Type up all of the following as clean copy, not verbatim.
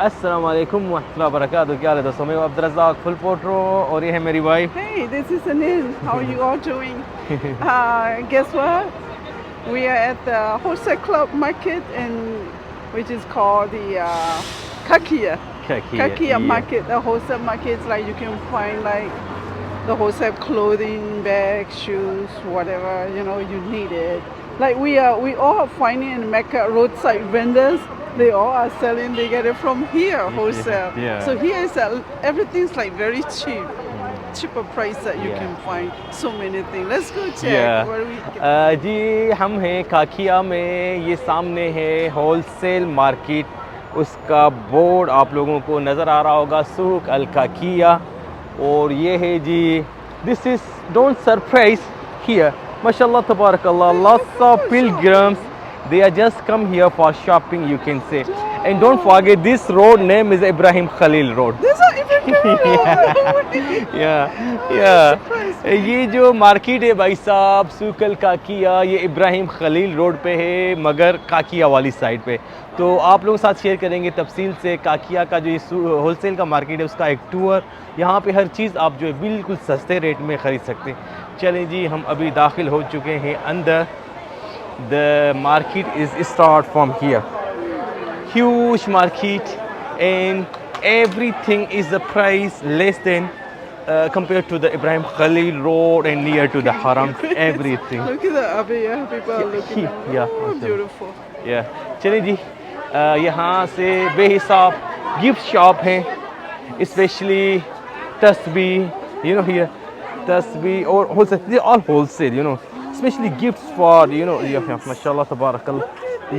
अस्सलाम वालेकुम वरहमतुल्लाहि वबरकातुहू। क्या हाल है दोस्तों, मैं हूं अब्दुल रज़्ज़ाक फुल पोट्रो और ये है मेरी wife. Hey, this is Anil. How are you all doing? Guess what? We are at the Wholesale Club Market, which is called the Kakia. क्या किया Kakia ये Market. The wholesale market is like you can find like the wholesale clothing, bags, shoes, whatever you need it. Like we all are finding in Mecca roadside vendors. They all are selling. They get it from here wholesale. So yeah here is everything's like very cheap, cheaper price that you yeah can find so many things. Let's go check या where we get. जी हम हैं काकिया में। ये सामने है wholesale market, उसका board आप लोगों को नज़र आ रहा होगा, सूक अल काकिया। और ये है जी, this is don't surprise here माशाल्लाह तबारकल्लाह, lots of pilgrims, they are just come here for shopping, you can say. And don't forget this road name is Ibrahim Khalil Road. There's not even Korean. या Surprise me. ये जो market है भाई साहब, सूकल काकिया, ये Ibrahim Khalil road पे है, मगर काकिया वाली साइड पे। तो आप लोगों के साथ शेयर करेंगे तफसील से काकिया का जो ये होलसेल का मार्केट है, उसका एक टूर। यहाँ पे हर चीज़ आप जो है बिल्कुल सस्ते रेट में ख़रीद सकते हैं। चलें जी, हम अभी दाखिल हो चुके हैं अंदर। The market is start from here, huge market, and everything is the price less than compared to the Ibrahim Khalil Road and near to the Haram, everything. Look at the abaya. People are looking at. Yeah, Oh, beautiful. yeah. चलिए जी, यहाँ से बेहिसाब gift shop हैं, specially तस्बीह, here तस्बीह और wholesale, they all wholesale, especially gifts for, yeah, माशाल्लाह तबारकल्लाह।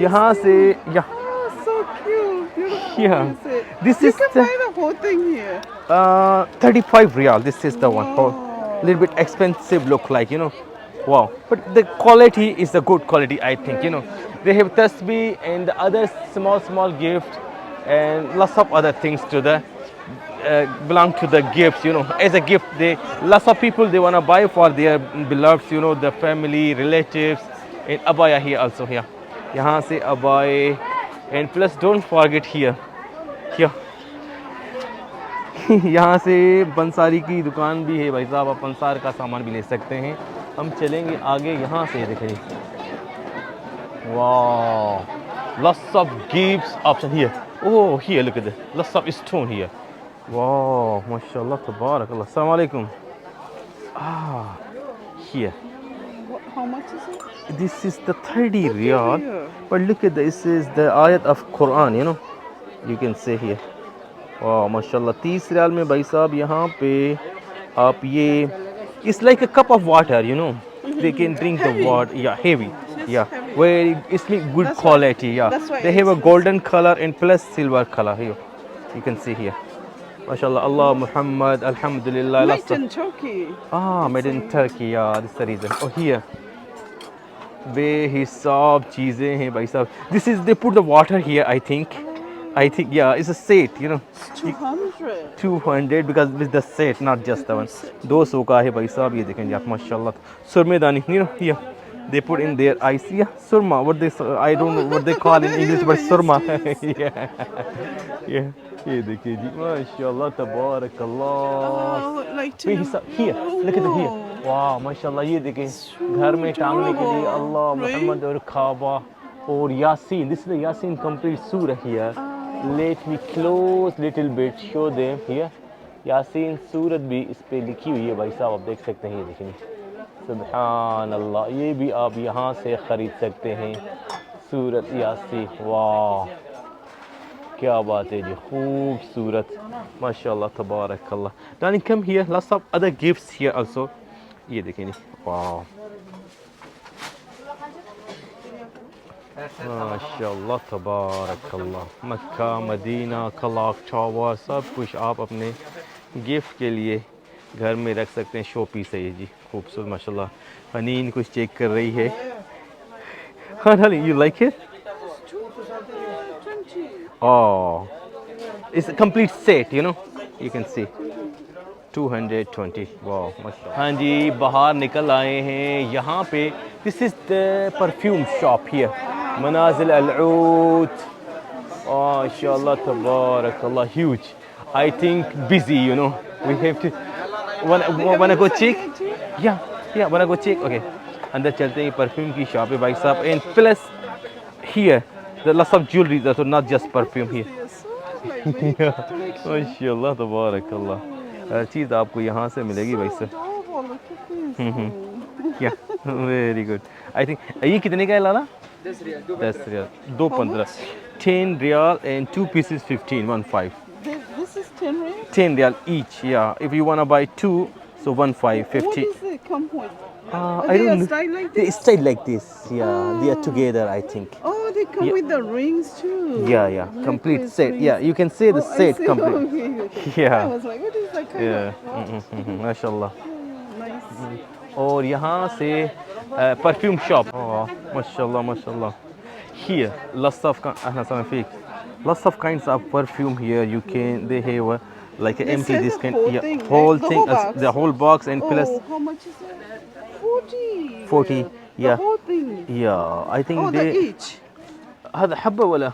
यहाँ से Oh, so cute. Beautiful. Yeah, Is it? this You is can the buy the whole thing here. 35 real. This is the one. Oh, Wow. little bit expensive look like. Wow, but the quality is a good quality, I think. They have tasbih and the other small gift and lots of other things to the belong to the gifts. As a gift, lots of people they wanna buy for their beloveds. The family, relatives, and abaya here also here. यहाँ से abaya, and plus don't forget here. यहाँ से पंसारी की दुकान भी है भाई साहब, आप पंसार का सामान भी ले सकते हैं। हम चलेंगे आगे, यहाँ से देखिए, वाह, lots of gifts option here. Oh, here look at this, lots of stone here. Wow, mashallah tabarakallah. Assalamu alaikum. Here, How much is it? this is the 30 riyal, Here. but look at this is the ayat of Quran, you can say here. वाह माशाल्लाह, 30 रियाल में भाई साहब यहाँ पे आप ये, it's like a cup of water, they can drink the Heavy. water, yeah, heavy, Just yeah, heavy. very, it's good That's why- quality, yeah. that's why They have a it's- golden color and plus silver color here, you can see here. Mashallah, Allah Muhammad, Alhamdulillah. Made in Turkey. Made in Turkey, yeah, this is the reason. Oh, here, बेहिसाब चीज़ें हैं भाई साहब. This is, they put the water here, I think, yeah, it's a set, 200. 200 because with the set, not just the one. 200 का है भाई साहब, ये देखेंगे आप माशाल्लाह. सुरमेदानी, here they put in their eyes, yeah, surma, I don't know what they call in English, but surma. yeah, ये देखिए जी माशाल्लाह तबारकल्लाह. Oh, like Here, look at the here. वाह माशाल्लाह, ये देखें घर में टांगने के लिए अल्लाह मोहम्मद और काबा और Yasin. This is the Yasin complete surah here. Let me close little bit, show them here. Yasin सूरत भी इस पे लिखी हुई है भाई साहब, आप देख सकते हैं, ये देखें, सुभान अल्लाह. ये भी आप यहाँ से ख़रीद सकते हैं, सूरत यासीन. वाह क्या बात है जी, खूबसूरत माशाल्लाह तबारकल्लाह. Darling, come here, lots of other gifts here also. ये देखें, वाह माशाल्लाह तबारकल्लाह. मक्का मदीना क्लॉक टावर सब कुछ आप अपने गिफ्ट के लिए घर में रख सकते हैं, शो पीस है ये जी, खूबसूरत माशाल्लाह. हनीन कुछ चेक कर रही है. हाँ darling, you like it? Oh, it's a complete set, you can see. 220. वाह माशाल्लाह. हाँ जी, बाहर निकल आए हैं यहाँ पे. This is the perfume shop here, Manazil Al Oud. MashaAllah, tabarakallah, huge. I think busy, you know. We have to. Wanna go check? Yeah, yeah. Wanna go check? Okay. अंदर चलते हैं परफ्यूम की शॉप है भाई साहब and plus here the lots of jewelry that are not just perfume here. माशाल्लाह तबारकल्लाह हर चीज़ आपको यहाँ से मिलेगी भाई साहब. Yeah, very good. I think ये कितने का है लाला? 10 riyal. 2.15. 10 riyal and 2 pieces 15. 1.5. This is 10 rand? 10 real each, yeah. If you want to buy two, so 1.5, 50. What does it come with? I don't know. Style like They this? style like this, yeah. They are together, I think. Oh, they come Yeah. with the rings too. Yeah, yeah. Complete Necklace set. rings. Yeah, you can say the Oh, I set see. complete. Okay, okay. Yeah. I was like, what is that kind Yeah. of? Wow. माशाल्लाह. Nice. और यहाँ से perfume shop. Oh, माशाल्लाह, माशाल्लाह. Here, lots of lots of kinds of perfume here. You can they have like an They empty sell this the kind, whole yeah, thing, right? whole The thing, whole box? the whole box and plus Oh, how much is it? 40. 40, The yeah. whole thing. Yeah, I think Oh, the they each. هذا حبة ولا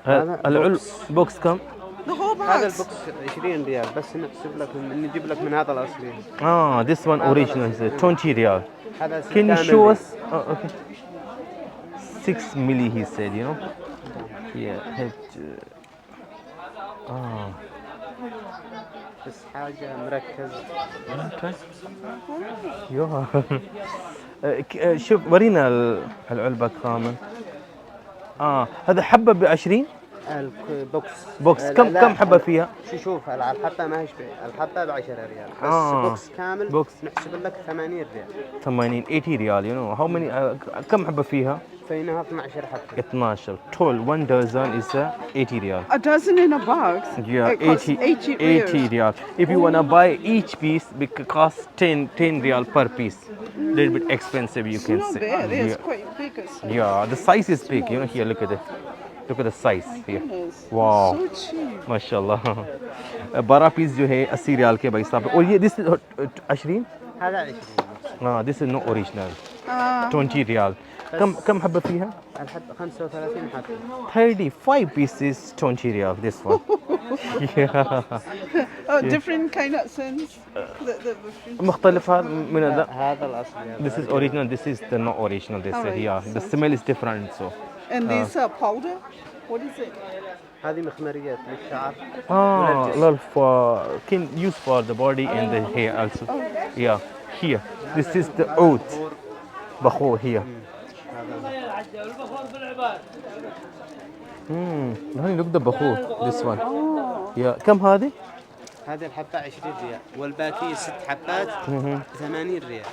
هذا العلب بوكس. بوكس كم؟ The whole هذا box. البوكس 20 ريال بس نجيب لك من هذا الاصلي. This one original is 20 riyal. هذا Can you 6 show ملي. us? Oh, okay. 6 milli he said, you know. Yeah. بس حاجة مركز. شوف ورينا العلبة كامل. هذا حبة ب20 البوكس. بوكس لا، كم لا، كم حبة فيها؟ شوف الحبة ما هي الحبة ب 10 ريال بس بوكس كامل بوكس. نحسب لك 80 ريال. 80 ريال you know. How many كم حبة فيها؟ فينها 12 حبة. 12. Total 1 dozen is 80 riyal. A dozen in a box. Yeah, It costs 80 80 riyal. If you wanna buy each piece, it costs 10 riyal per piece. Little bit expensive, you can Not say. bad. It's Yeah. quite big. Yeah, the size is big. You know, here, look at it. Look at the size here. Goodness. Wow. So cheap. माशाल्लाह. 12 piece जो है 80 रियाल के भाई साहब. और ये this is 20. هذا 20. This is not original. Ah. 20 ريال. كم حبة فيها؟ الحبة 35 حبة. 35 pieces 20 riyal. This one. Yeah. Different kind of scents. The مختلف هذا من هذا. هذا الأصلي. This is original. This is the not original. They say, Alright, yeah. The sounds smell is different. So. And this powder. What is it? هذه مخمريات للشعر. Can use for the body and the hair also. Yeah. Here. This is the oat. بخور here. Look the بخور. This one. Yeah. كم هذه؟ هذه الحبة 20 ريال والباقي 6 حبات 80 ريال.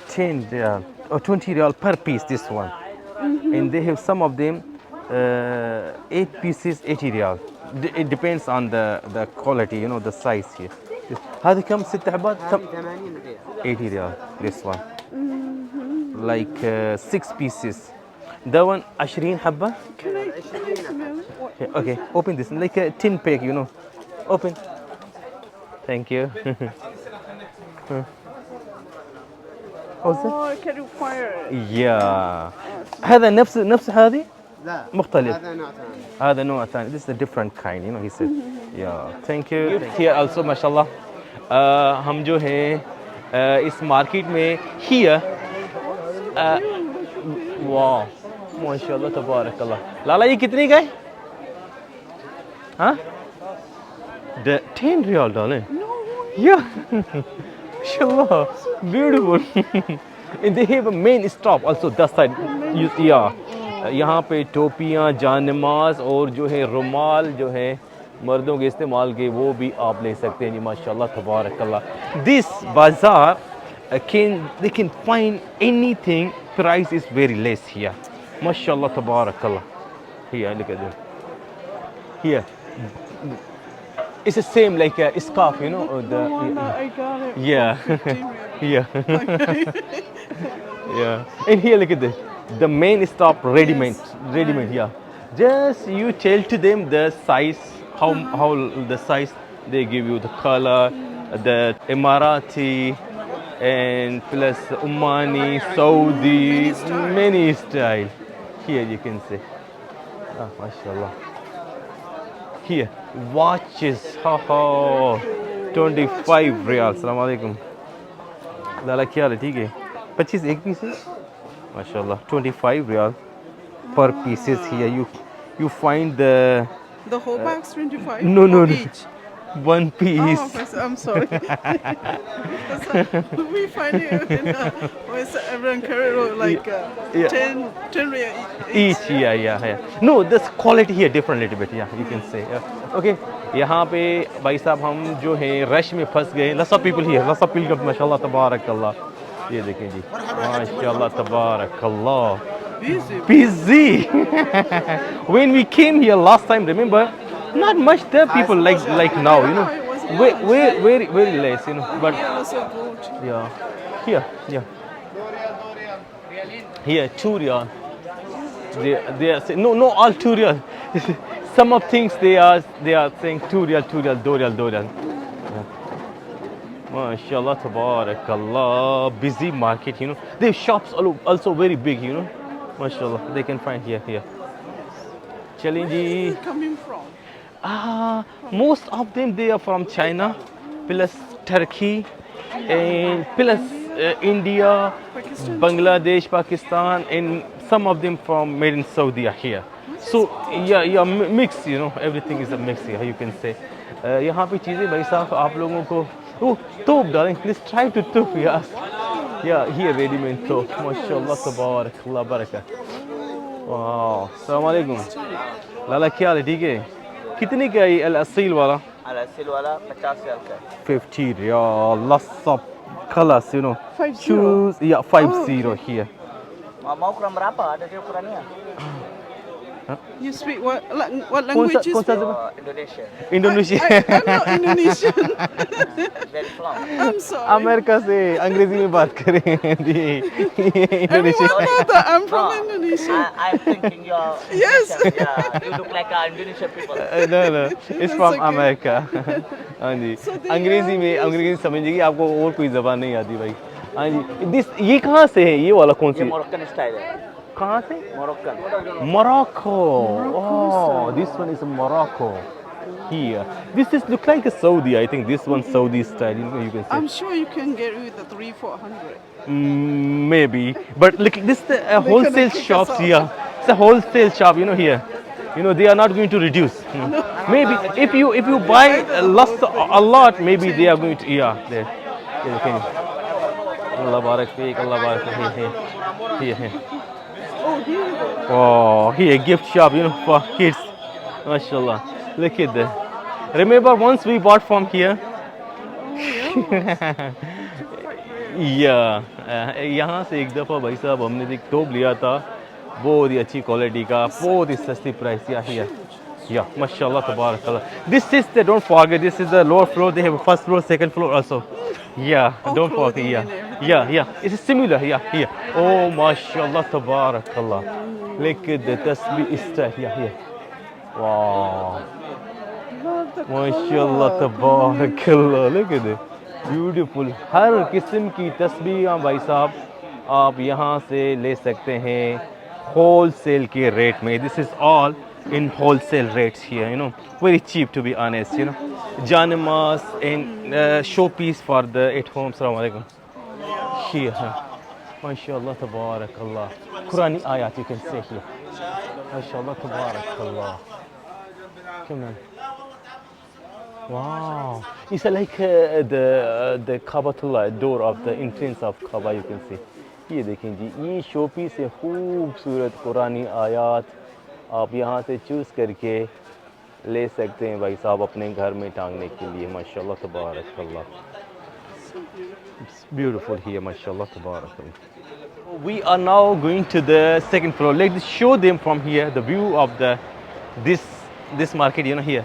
10 riyal or 20 riyal per piece this one. And they have some of them 8 pieces 80 riyal. It depends on the quality, you know, the size here. هذه كم 6 حبات كم؟ 80 ريال. 80 riyal this one. Like 6 pieces. That one 20 حبة. Can I smell it? Yeah, okay, open this like a tin pack, you know. Open. Thank you. How's it? Oh, can you fire it? Yeah. هذا نفس هذه لا مختلف. هذا نوع ثاني. هذا نوع ثاني. This is a different kind, you know. He said. Yeah. Thank you. Here also, माशाल्लाह. हम जो है इस market में here. Wow. माशाल्लाह तबारकल्लाह. लाला ये कितने का है? हाँ? 10 रियाल डाले. Yeah. Mashallah, beautiful. And they have a main stop also that side. Yeah. यहाँ पे टोपियाँ, जानमाज और जो है रुमाल जो है मर्दों के इस्तेमाल के वो भी आप ले सकते हैं जी माशाल्लाह तबारकल्लाह. This bazaar they can find anything. Price is very less here. Mashallah tabarakallah. Here, look at this. Here. It's the same like a scarf, you know. I got it. Yeah. Yeah. Yeah. And here, look at this. The main stop ready-made. Ready-made, yeah. Just you tell to them the size, how the size they give you, the color, the Emirati, and plus Omani, Saudi, many style. Here you can see. MashaAllah. Here, watches. Ha ha. 25 riyal. अस्सलाम वालेकुम. लाला क्या हाल है? ठीक है. 25 एक piece है. MashaAllah. 25 riyal per pieces here. You find The whole bag's 25? No, no, Or no. each? one piece. Oh, I'm sorry. We find it in West Everett Road, like Yeah. 10 real Each, yeah. No, this quality here different little bit. Yeah, you can say. Yeah. Okay. यहाँ पे भाई साहब हम जो हैं rush में फंस गए. Lots of people here. Lots of people. माशाल्लाह तबारकल्लाह. ये देखें जी. माशाल्लाह तबारकल्लाह. Busy. When we came here last time, remember, not much there people like now, you know. Very less, you know. But yeah, here, here 2 riyal. They are saying no all 2 riyal. Some of things they are saying 2 riyal, 2 riyal, 2 riyal. MashaAllah, tabarakallah, busy market, you know. Their shops are also very big, you know. MashaAllah, they can find here. Where Challenji. are they coming from? Most of them they are from China, plus Turkey, and plus India, Pakistan. Bangladesh, Pakistan, and some of them from made in Saudi are here. So yeah, mix, you know, everything is a mix here, you can say. यहाँ पे चीज़ें भाई साहब आप लोगों को तोप डालें, please try to तोप, yes. Yeah, here ready-made तोप, माशाल्लाह तबारकल्लाह बरकत. वाह, अस्सलाम वालेकुम. लाला क्या हाल है? ठीक है. कितने का है अल असील वाला? अल असील वाला 50 रियाल का है. 50 riyal. Lots of colors, you know. 50? Choose, yeah, 50 here. Mau kurang berapa? Ada dia ukurannya? You speak what language you speak? Indonesia. Indonesia. I'm not Indonesian. Very flong. I'm sorry. America से अंग्रेजी में बात करें जी. Everyone Indonesia. knows that I'm from Indonesia. I'm thinking you're Yes. Indonesian. Yeah, you look like Indonesian people. No, it's from okay. America. हाँ जी. So they अंग्रेजी में are- अंग्रेजी समझिए कि आपको और कोई ज़बान नहीं आती भाई. हाँ जी. ये कहाँ से है? ये वाला कौन ये सी? Moroccan style है. कहाँ से? Moroccan. Morocco. Oh, this one is Morocco. Here. This is look like a Saudi. I think this one Saudi style. You can say. I'm sure you can get with the 300-400. Maybe. But look, this is a wholesale kick us shops out. here. It's a wholesale shop. You know here. You know they are not going to reduce. Maybe if you buy a lot, maybe they are going to. Yeah. There. Yeah, okay. Allah barak feek. Allah barak feek. Here. Oh, here you go. Oh, here gift shop, you know, for kids. MashaAllah. Look at that. Remember once we bought from here? Yeah. यहाँ से एक दफ़ा भाई साहब हमने एक टोप लिया था, बहुत ही अच्छी क्वालिटी का, बहुत ही सस्ती price. Yeah, MashaAllah, tabarakallah. This is the, don't forget, this is the lower floor. They have a first floor, second floor also. Yeah, Oh, don't forget. clothing Yeah, and everything. yeah. It's similar. Yeah, here. Oh, MashaAllah, tabarakallah. Look at the tasbih style. Yeah, here. Wow. Love the MashaAllah, color. tabarakallah. Look at it. Beautiful. हर किस्म की तस्बीह भाई साहब आप यहाँ से ले सकते हैं wholesale के रेट में. This is all in wholesale rates here, you know, very cheap to be honest, you know. Janamas and showpiece for the at home. Assalamu alaikum. Here, MashaAllah, tabarakallah. Qurani ayat you can say here. MashaAllah, tabarakallah. Come on. Wow, it's like the Kabatullah door of the entrance of Kaaba. You can see. ये देखें जी, ये showpiece है खूबसूरत कुरानी आयात आप यहाँ से choose करके ले सकते हैं भाई साहब अपने घर में टांगने के लिए. माशाल्लाह तबारकल्लाह. It's beautiful here, माशाल्लाह तबारकल्लाह. We are now going to the second floor. Let's show them from here the view of the this market, you know, here.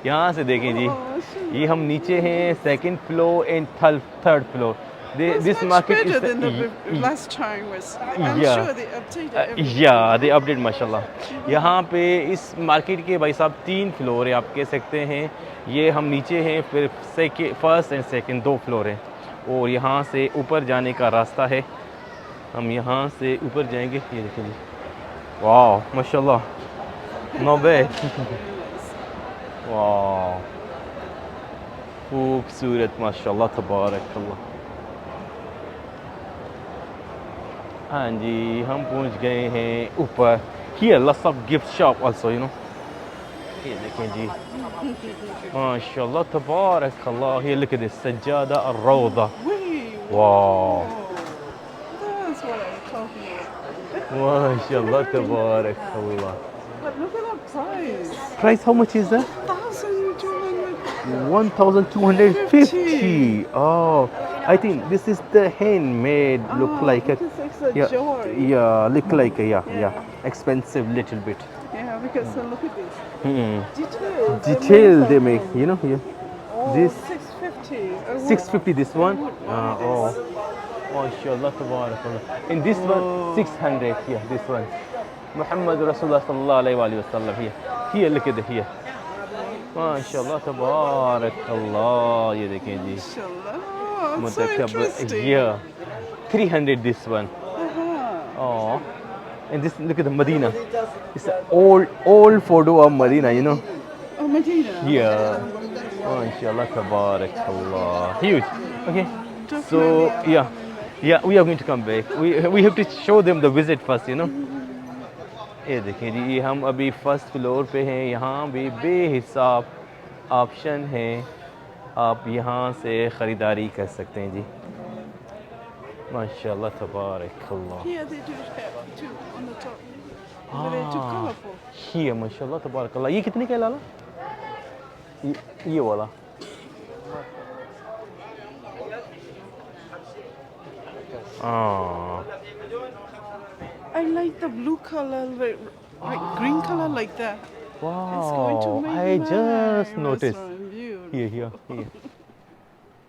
यहाँ से देखें जी, ये हम नीचे हैं second floor and third floor. This market better is than the last time was. I'm Yeah. sure they updated everything. या दे update माशाल्लाह. यहाँ पे इस मार्केट के भाई साहब 3 फ्लोर है आप कह सकते हैं. ये हम नीचे हैं, फिर फर्स्ट एंड सेकंड 2 फ्लोर हैं और यहाँ से ऊपर जाने का रास्ता है. हम यहाँ से ऊपर जाएंगे. ये देखिए जी, वाह माशाल्लाह. Not bad. Wow. खूबसूरत माशाल्लाह तबारकल्लाह। हाँ जी, हम पहुंच गए हैं ऊपर। Here, lots of gift shop also, you know. ये देखें जी, माशाल्लाह तबारकल्लाह। Here, look at this, सज्जादा ar-rawda. Wait, Wow. that's what I'm talking about. माशाल्लाह तबारकल्लाह. But look at the price. Price, how much is that? 1,200. 1,250. Oh, I think this is the handmade. Look like a, because it's a yeah, jewelry. yeah, look like a, yeah, Yeah. yeah, expensive little bit. Yeah, because look at this. Hmm. Details. Detail they make, you know, here. Oh, This 650. 650. This one. Look Oh, mashallah, tabarakallah. And this one 600. Here, this one. Muhammad Rasulullah sallallahu alaihi wasallam. Here, here, look at it here. माशाल्लाह तबारकल्लाह। ये देखें जी, Mashallah. Oh, it's so मुतकब्बर। interesting. Yeah, 300 this one. Uh-huh. Oh, and this, look at the Medina. It's an old photo of Medina, you know. Oh, Medina. Yeah, mashallah tabarakallah. Huge. Okay, so Definitely. yeah, we are going to come back. We have to show them the visit first, you know. ये देखें जी, ये हम अभी first floor पे हैं। यहाँ भी बेहिसाब option हैं, आप यहाँ से ख़रीदारी कर सकते हैं जी। माशाल्लाह तबारकल्लाह। Here they do have two on the top. But they're too colorful. ये माशाल्लाह तबारकल्लाह। ये कितने का है लाला? ये वाला हाँ। I like the blue color, like green color like that. It's going to Wow, make I my just noticed. restaurant beautiful. Here.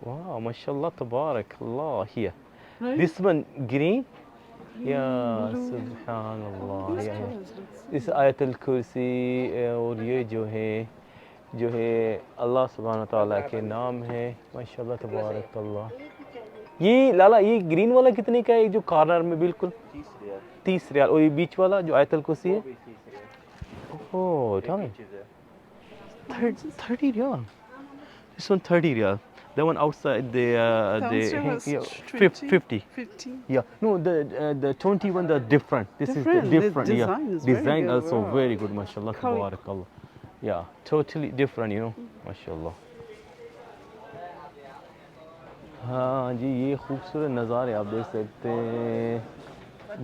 Wow, mashallah tabarakallah. Here. Right? This one green. Yeah, blue. subhanallah. These Yeah, colors look so इस आयतुल कुर्सी और ये जो है अल्लाह सुब्हानहू तआला के नाम है। माशाल्लाह तबारकल्लाह। ये लाला, ये ग्रीन वाला कितने का है? जो कॉर्नर में बिल्कुल 30 रियाल। और ये बीच वाला जो आयतुल कुर्सी है, ओह tell me 30 riyal. This one 30 riyal. The one outside Downstairs yeah, was 50. 50. Yeah, no, the 21, the different. This Different. is The the different. design Yeah, is very design good. also Wow. very good. Mashallah, Color. tabarakallah. Yeah, totally different. You know, mashallah. हाँ जी, ये खूबसूरत नज़ारे आप देख सकते हैं।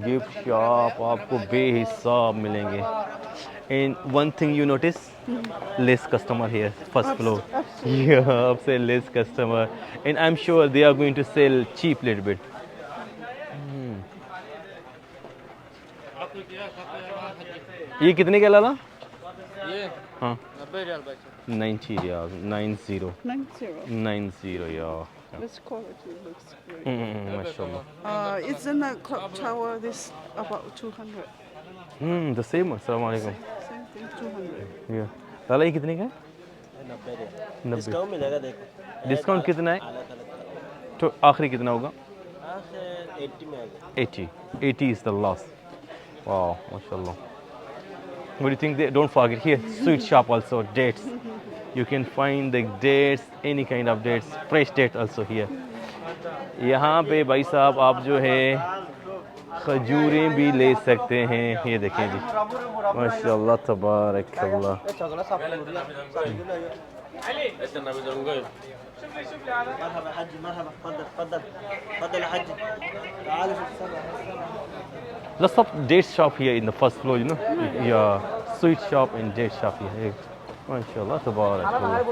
Gift shop आपको बेहिसाब मिलेंगे। And one thing you notice, less customer here, first floor. Absolutely. Yeah, up say less customer, and I'm sure they are going to sell cheap little bit. ये कितने का लाला? ये हाँ, 90 रियाल बच्चे। 90 riyal, 90, 90. 90, yeah. This quality looks great. Mashallah. It's in the clock tower. This about 200. The same one. Assalamu alaikum. Same thing, 200. Yeah. लाला ये कितने का है? 90 रियाल 90। डिस्काउंट मिलेगा देखो। डिस्काउंट कितना है? तो आखिरी कितना होगा? आखिर 80 में आएगा। 80. 80 is the last. Wow, mashallah. What do you think? Don't forget here, sweet shop also, dates. You can find the dates, any kind of dates, fresh dates also here. यहाँ पे भाई साहब आप जो है खजूरें भी ले सकते हैं। ये देखें जी, माशाल्लाह तबारकल्लाह। مرحبا حجي مرحبا تفضل تفضل يا حجي تعالوا شوف السبع. Lots of date shop here in the first floor, you know. Yeah, sweet shop and date shop here. Mashallah tabarakallah.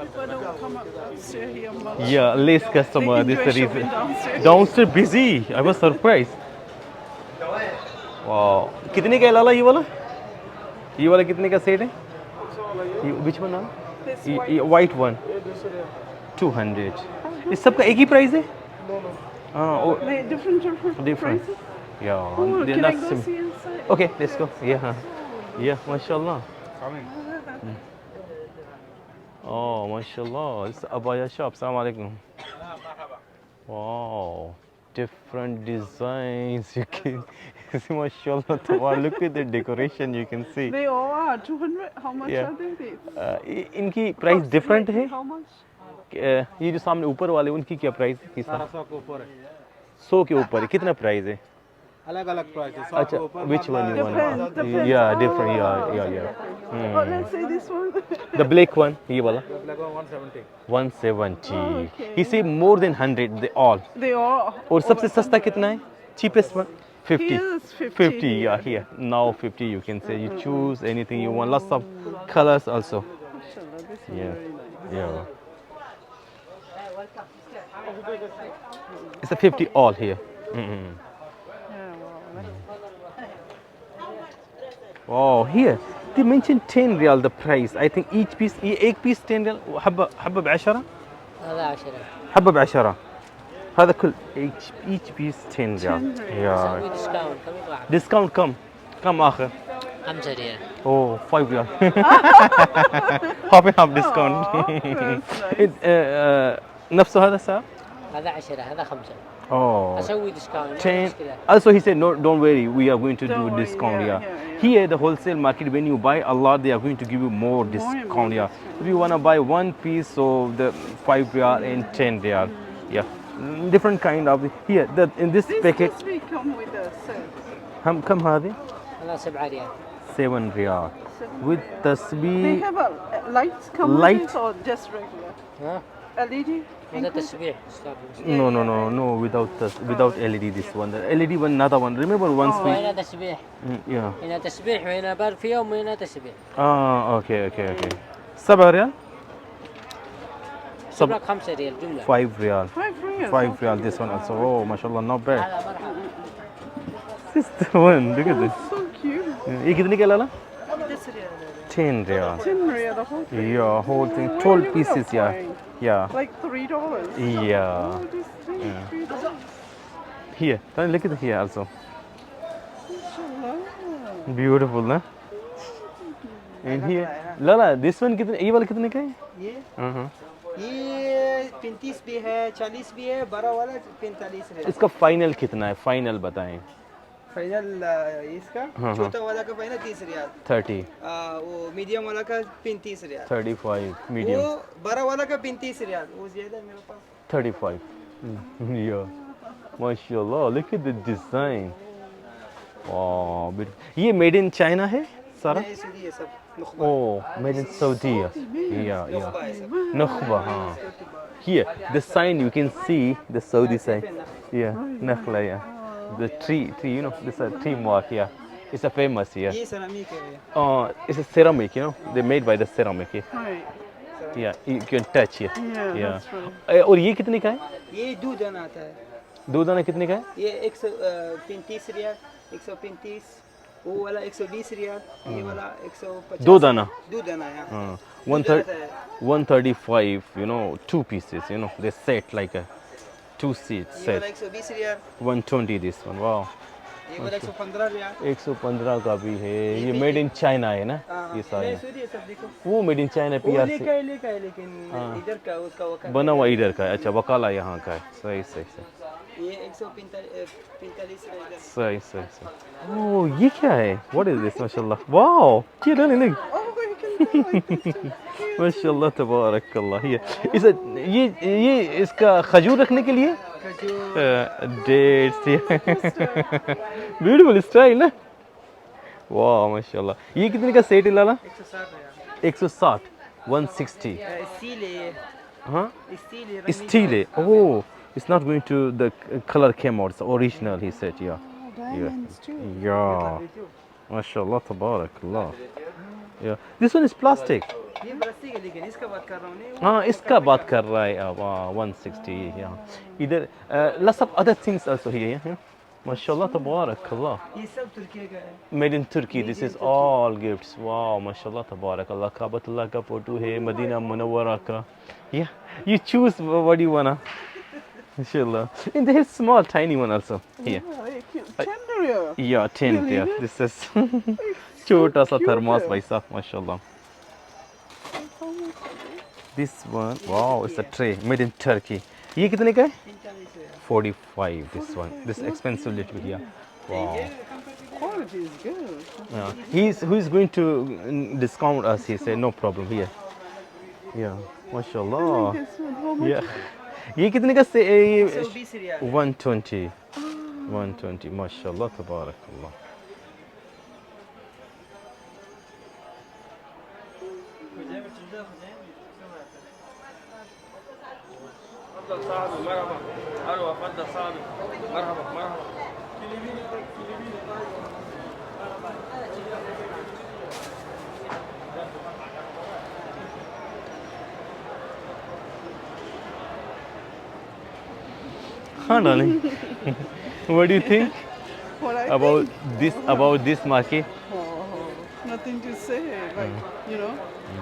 People don't come up upstairs here much. Yeah, less customer. They This is the enjoy shopping reason. downstairs. Downstairs busy. I was surprised. Wow. कितने का है लाला ये वाला? ये वाला कितने का set है? Which one? This White one. 200. इस सब का एक ही प्राइस है? हाँ, Like different different. prices. Yeah. Oh, they're can I not go sim- see inside? Okay, let's go. Yeah. Yeah, mashallah. Oh, mashallah. It's abaya shop. Assalamu alaikum. Wow. different designs. You can see, mashallah, tabarakallah. Look at the decoration. You can see. They all are 200. How much Yeah. are they? इनकी price different है. How much? ये जो सामने ऊपर वाले उनकी क्या price है? 1200 के ऊपर है. 100 के ऊपर है. कितना प्राइस है? अलग अलग प्राइस है. 100 अच्छा, के ऊपर which one you Depends, want? depends. Yeah, Ah, different. Yeah. Oh, let's say this one. The black one, ये वाला. Black 170. 170. okay. He say more than 100. They all. They all. और सबसे सस्ता कितना है? Cheapest one? 50. Here's 50. 50, yeah, here. Now 50, you can say. You choose anything you want. Lots of colors also. Mashallah, this is Yeah. very nice. Yeah. It's a 50 all here. Yeah, wow. Oh, here. They mentioned 10 riyal the price. I think each piece, एक piece 10 riyal. حبة ب10. هذا 10 حبة ب10. هذا كل each piece 10 riyal. 10 riyal. Yeah. نسوي ديسكاونت كم يطلع؟ Discount كم آخر؟ 5 ريال. Oh, 5 riyal. half discount. That's nice. نفسه هذا سعر؟ هذا 10 هذا 5. Oh. اسوي ديسكاونت. 10. Also he said no, don't worry, we are going to Don't do worry, discount. yeah, Yeah. yeah. Here the wholesale market, when you buy a lot, they are going to give you more and discount. more Yeah. discount. If you wanna buy one piece, so the 5 riyal and 10 riyal. Yeah. Different kind of here. In this packet, This we come with a set. كم هذه؟ هذا 7 ريال. 7 riyal. With They tasbih. have a lights come Light? with this or just regular? ها؟ LED? هذا include? تسبيح. No. Without LED. This one. The LED one, another one. Remember once we. وهنا تسبيح. Yeah. هنا تسبيح وهنا برفيوم وهنا تسبيح. Okay. 7 riyal. جيب لك 5 ريال جملة. 5 riyal. 5 riyal. 5 riyal. This one also. Oh, mashallah, not bad. هذا مرحبا. Sister one, look at this. So cute. ये कितने का लाला? 10 ريال. 10 riyal. 10 riyal the whole thing. Yeah, whole thing. Where 12 you will pieces. Yeah. find? Yeah. Like $3. Yeah. Oh, this thing is $3. Here. Look at here also. Mashallah. Beautiful, ना? And here. Lala, this one कितने? ये वाला कितने का है? ये Uh-huh. ये 35 भी है, 40 भी है, बड़ा वाला 45 है. इसका फाइनल कितना है? फाइनल बताएं. फाइनल इसका हाँ. छोटा वाला का फाइनल 30 रियाल. 30, वो मीडियम वाला का 35 रियाल. 35, medium. वो बड़ा वाला का 35 रियाल. वो ज्यादा है मेरे पास. 35. Yeah. Mashallah, look at the design. Wow, beautiful. ये made in China है सारा? नहीं इसलिए ये सब Nukhba. Oh, made in Saudi. Yeah. Nukhba है सब. Nukhba, huh? Here, the sign you can see the Saudi sign. Yeah, Nakhla, yeah. The tree, you know, this is a tree mark, yeah. It's a famous here. ये ceramic है. It's a ceramic, you know. They made by the ceramic. Yeah, Right. yeah, you can touch here. Yeah, that's right. और ये कितने का है? ये 2 दाना आता है. 2 दाना कितने का है? ये 135 रियाल, 135. वो वाला 120 रियाल. ये वाला 150. 2 दाना. 2 दाना है. हाँ. 135, you know, 2 pieces, you know. They set like a 2 seats ये वाला set. 120 riyal. 120 this one. Wow. ये वाला 115 रियाल. 115 का भी है. ये मेड इन चाइना है ना? ये सारे. नहीं सूदी है सब देखो. वो मेड इन चाइना वो पीआर लेका से है लेकिन इधर का उसका वकालत. बना हुआ इधर का है. अच्छा, वकाला यहाँ का है. सही. ये 145 रियाल. सही. ओह, ये क्या है? What is this? माशाल्लाह. वाओ, ये डालें. Oh, you can do like this. माशाल्लाह, तबारकल्लाह. ये इसका खजूर रखने के लिए डेट्स. ब्यूटीफुल स्टाइल ना. वाह, माशाल्लाह. ये कितने का सेट है लाला? 160 रियाल. 160. स्टील है. हाँ, स्टील steel है. Oh, it's not going to the color came out. It's original, he said. Yeah. Diamonds too. Yeah. MashaAllah, tabarakallah. Yeah. This one is plastic. ये प्लास्टिक है लेकिन इसका बात कर रहा हूँ नहीं. हाँ, इसका बात कर रहा है. 160. Yeah. इधर lots of other things also here. Yeah. MashaAllah, tabarakallah. ये सब तुर्की का है. Made in Turkey. This is all gifts. Wow, MashaAllah, tabarakallah. Kabatullah ka photo hai. Medina Munawwara ka. Yeah. You choose what you wanna. MashaAllah. And there's small, tiny one also. Here. Yeah, very cute. 10 riyal. Yeah, 10. Really? Yeah. This is छोटा सा thermos भाई साहब, माशाल्लाह. This one, wow, it's a tray made in Turkey. ये कितने का है? 45. This one. This expensive little bit. Yeah. Wow. Quality is good. Yeah. Who's going to discount us? He said no problem here. Yeah. Mashallah. This one, how much? Yeah. ये कितने का से So 20 riyal. 120. 120. Mashallah. Tabarakallah. تفضل صاحبي مرحبا. ايوه تفضل صاحبي. مرحبا مرحبا. Huh, darling? What do you think What I about think? this market? Nothing to say. Like you know,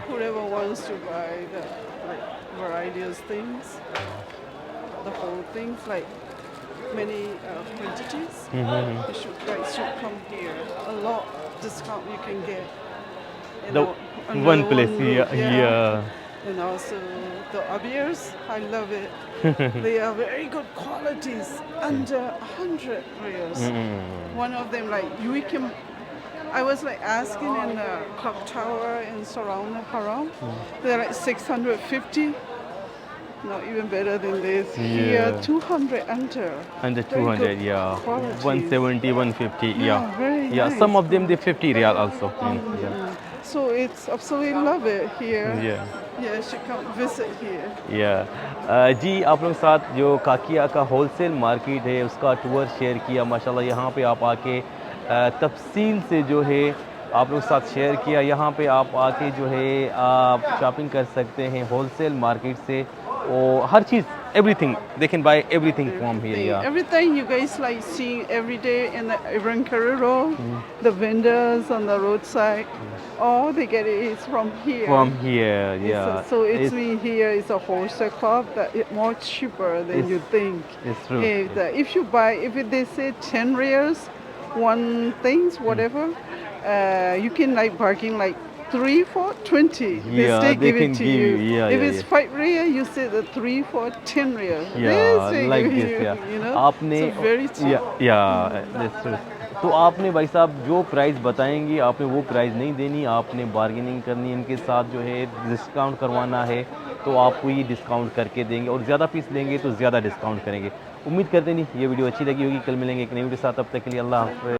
whoever wants to buy the like various things, the whole things like many quantities, you should come here. A lot discount you can get. You The know, under one place, roof, yeah. And also the abiers, I love it. They are very good qualities, under 100 riyals. One of them, like we can. I was like asking in the clock tower in surround the haram, they're like 650. No, even better than this. Here, Yeah. 200 under. Under Very 200, good yeah. qualities. 170, 150, Yeah, yeah. very Yeah, nice. some of them they 50 riyal also. Yeah. So it's absolutely love it here. Yeah. Yeah, you should come visit here. या जी आप लोगों के साथ जो काकिया का wholesale market है उसका tour share किया माशाल्लाह यहाँ पे आप आके तफसील से जो है आप लोगों के साथ शेयर किया यहाँ पे आप आके जो है आप शॉपिंग कर सकते हैं होलसेल मार्केट से और हर चीज़ everything they can buy everything from here yeah Everything you guys like seeing every day in the Ibn Carrero, the vendors on the roadside, all they get it is from here. from here yeah So it's mean here is a wholesale club that is more cheaper than It's- you think. it's true. If you buy, they say 10 riyals, one things, whatever, you can like bargain like 3 for 20. They Yeah, still they give can it to give you. you, yeah, If yeah, it's yeah. 5 riyal, you say the 3 for 10 riyal. They yeah still like give this you, yeah you know? आपने So very cheap. yeah that's true तो आपने भाई साहब जो price बताएंगे आपने वो price नहीं देनी आपने बार्गेनिंग करनी इनके साथ जो है डिस्काउंट करवाना है तो आपको ये डिस्काउंट करके देंगे और ज़्यादा पीस लेंगे तो ज़्यादा डिस्काउंट करेंगे उम्मीद करते नहीं ये वीडियो अच्छी लगी होगी कल मिलेंगे एक नई वीडियो साथ तब तक के लिए अल्लाह हाफ़िज़